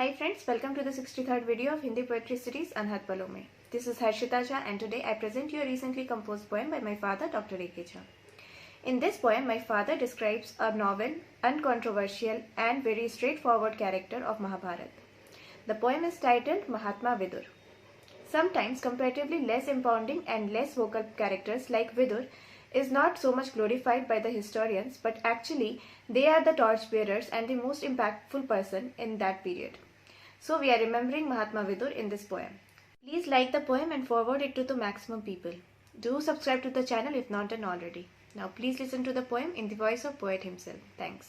Hi friends, welcome to the 63rd video of Hindi poetry series Anhat Palo Mein. This is Harshita Jha and today I present you a recently composed poem by my father Dr. A.K. Jha. In this poem, my father describes a novel, uncontroversial and very straightforward character of Mahabharata. The poem is titled Mahatma Vidur. Sometimes comparatively less impounding and less vocal characters like Vidur is not so much glorified by the historians, but actually they are the torchbearers and the most impactful person in that period. So we are remembering Mahatma Vidur in this poem. Please like the poem and forward it to the maximum people. Do subscribe to the channel if not done already. Now please listen to the poem in the voice of poet himself. Thanks.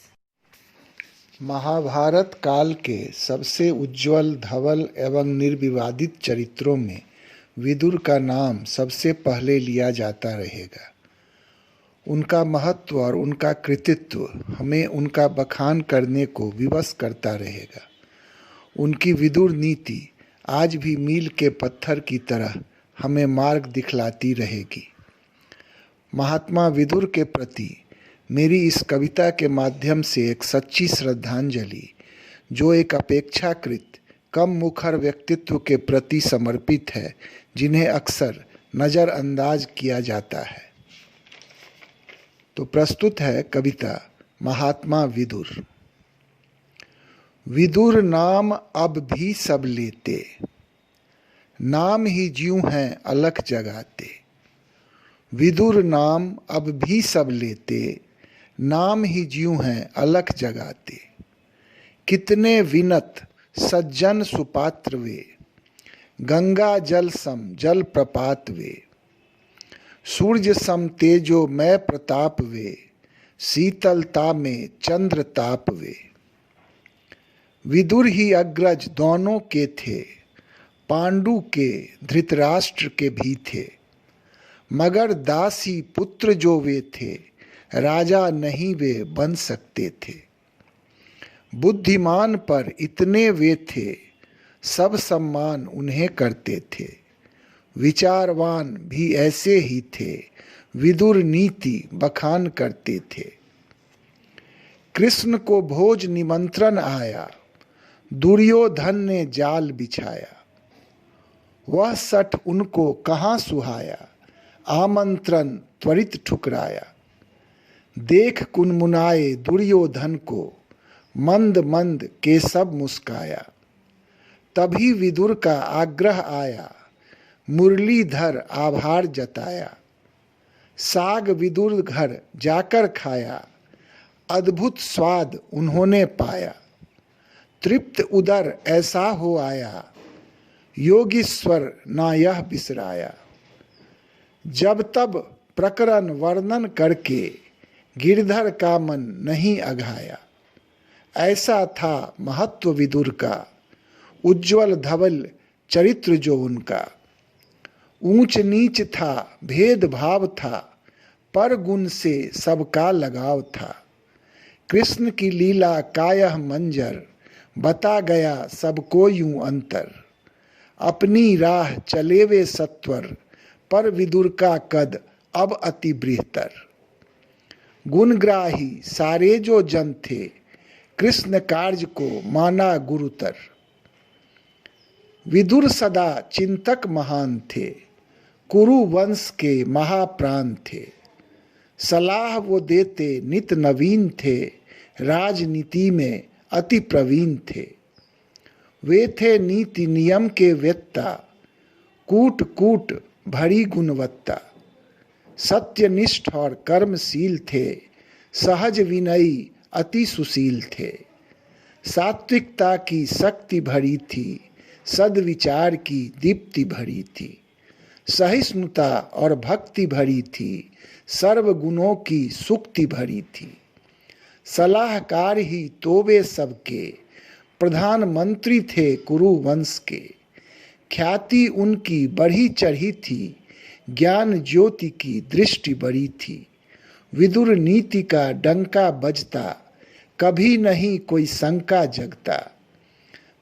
Mahabharat काल के सबसे उज्ज्वल, धवल एवं निर्विवादित चरित्रों में विदुर का नाम सबसे पहले लिया जाता रहेगा। उनका महत्व और उनका कृतित्व हमें उनका बखान करने को विवश करता रहेगा। उनकी विदुर नीति आज भी मील के पत्थर की तरह हमें मार्ग दिखलाती रहेगी। महात्मा विदुर के प्रति मेरी इस कविता के माध्यम से एक सच्ची श्रद्धांजलि, जो एक अपेक्षाकृत कम मुखर व्यक्तित्व के प्रति समर्पित है, जिन्हें अक्सर नज़रअंदाज किया जाता है। तो प्रस्तुत है कविता महात्मा विदुर। विदुर नाम अब भी सब लेते, नाम ही ज्यों हैं अलख जगाते। विदुर नाम अब भी सब लेते, नाम ही ज्यों हैं अलख जगाते। कितने विनत सज्जन सुपात्र वे, गंगा जल सम जल प्रपात वे। सूर्य सम तेजो मय प्रताप वे, शीतलता में चंद्र ताप वे। विदुर ही अग्रज दोनों के थे, पांडु के धृतराष्ट्र के भी थे। मगर दासी पुत्र जो वे थे, राजा नहीं वे बन सकते थे। बुद्धिमान पर इतने वे थे, सब सम्मान उन्हें करते थे। विचारवान भी ऐसे ही थे, विदुर नीति बखान करते थे। कृष्ण को भोज निमंत्रण आया, दुर्योधन ने जाल बिछाया। वह सठ उनको कहाँ सुहाया, आमंत्रण त्वरित ठुकराया। देख कुनमुनाए दुर्योधन को, मंद मंद केशव मुस्काया। तभी विदुर का आग्रह आया, मुरलीधर आभार जताया। साग विदुर घर जाकर खाया, अद्भुत स्वाद उन्होंने पाया। तृप्त उदर ऐसा हो आया, योगीश्वर ना यह बिसराया। जब तब प्रकरण वर्णन करके, गिरधर का मन नहीं अघाया। ऐसा था महत्व विदुर का, उज्ज्वल धवल चरित्र जो उनका। ऊंच नीच था, भेदभाव था, पर गुण से सबका लगाव था। कृष्ण की लीला का यह मंजर, बता गया सबको यूं अंतर। अपनी राह चले वे सत्वर, पर विदुर का कद अब अति बृहत्तर। गुणग्राही सारे जो जन थे, कृष्ण कार्य को माना गुरुतर। विदुर सदा चिंतक महान थे, कुरु वंश के महाप्राण थे। सलाह वो देते नित नवीन थे, राजनीति में अति प्रवीण थे। वे थे नीति नियम के वेत्ता, कूट कूट भरी गुणवत्ता। सत्यनिष्ठ और कर्मशील थे, सहज विनयी अति सुशील थे। सात्विकता की शक्ति भरी थी, सद्विचार की दीप्ति भरी थी। सहिष्णुता और भक्ति भरी थी, सर्व गुणों की सुक्ति भरी थी। सलाहकार ही तो वे सबके, प्रधानमंत्री थे कुरु वंश के। ख्याति उनकी बढ़ी चढ़ी थी, ज्ञान ज्योति की दृष्टि बड़ी थी। विदुर नीति का डंका बजता, कभी नहीं कोई शंका जगता।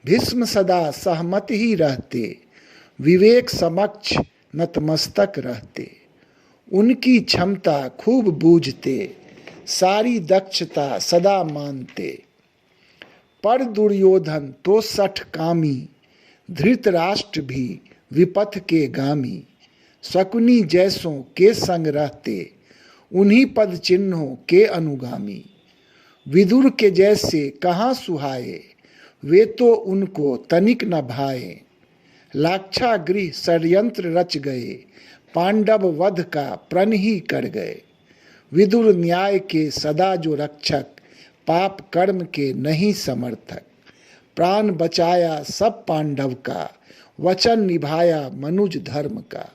भीष्म सदा सहमत ही रहते, विवेक समक्ष नतमस्तक रहते। उनकी क्षमता खूब बूझते, सारी दक्षता सदा मानते। पर दुर्योधन तो सठ कामी, धृतराष्ट्र भी विपथ के गामी। शकुनी जैसों के संग रहते, उन्हीं पद चिन्हों के अनुगामी। विदुर के जैसे कहाँ सुहाए, वे तो उनको तनिक न भाए। लाक्षागृह षड्यंत्र रच गए, पांडव वध का प्रण ही कर गए। विदुर न्याय के सदा जो रक्षक, पाप कर्म के नहीं समर्थक। प्राण बचाया सब पांडव का, वचन निभाया मनुज धर्म का।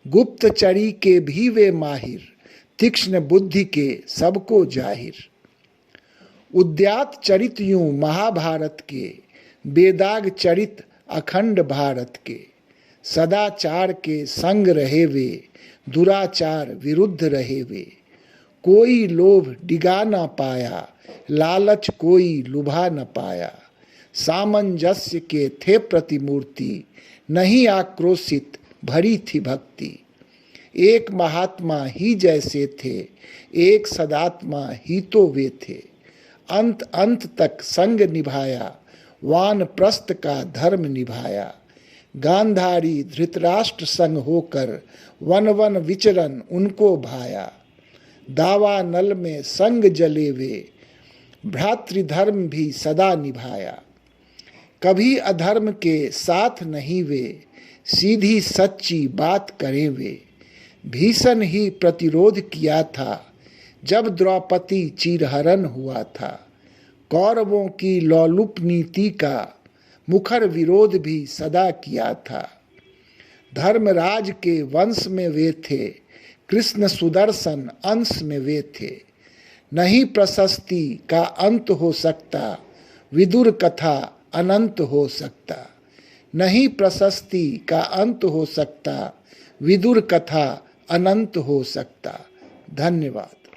गुप्तचरी के भी वे माहिर, तीक्ष्ण बुद्धि के सबको जाहिर। उद्यात चरित यूं महाभारत के, बेदाग चरित अखंड भारत के। सदाचार के संग रहे वे, दुराचार विरुद्ध रहे वे। कोई लोभ डिगा न पाया, लालच कोई लुभा न पाया। सामंजस्य के थे प्रतिमूर्ति, नहीं आक्रोशित भरी थी भक्ति। एक महात्मा ही जैसे थे, एक सदात्मा ही तो वे थे। अंत अंत तक संग निभाया, वानप्रस्थ का धर्म निभाया। गांधारी धृतराष्ट्र संग होकर, वन वन विचरन उनको भाया। दावानल में संग जले वे, भ्रातृधर्म भी सदा निभाया। कभी अधर्म के साथ नहीं वे, सीधी सच्ची बात करें वे। भीषण ही प्रतिरोध किया था, जब द्रौपदी चीरहरण हुआ था। कौरवों की लौलुप नीति का, मुखर विरोध भी सदा किया था। धर्मराज के वंश में वे थे, कृष्ण सुदर्शन अंश में वे थे। नहीं प्रशस्ति का अंत हो सकता, विदुर कथा अनंत हो सकता। नहीं प्रशस्ति का अंत हो सकता, विदुर कथा अनंत हो सकता। धन्यवाद।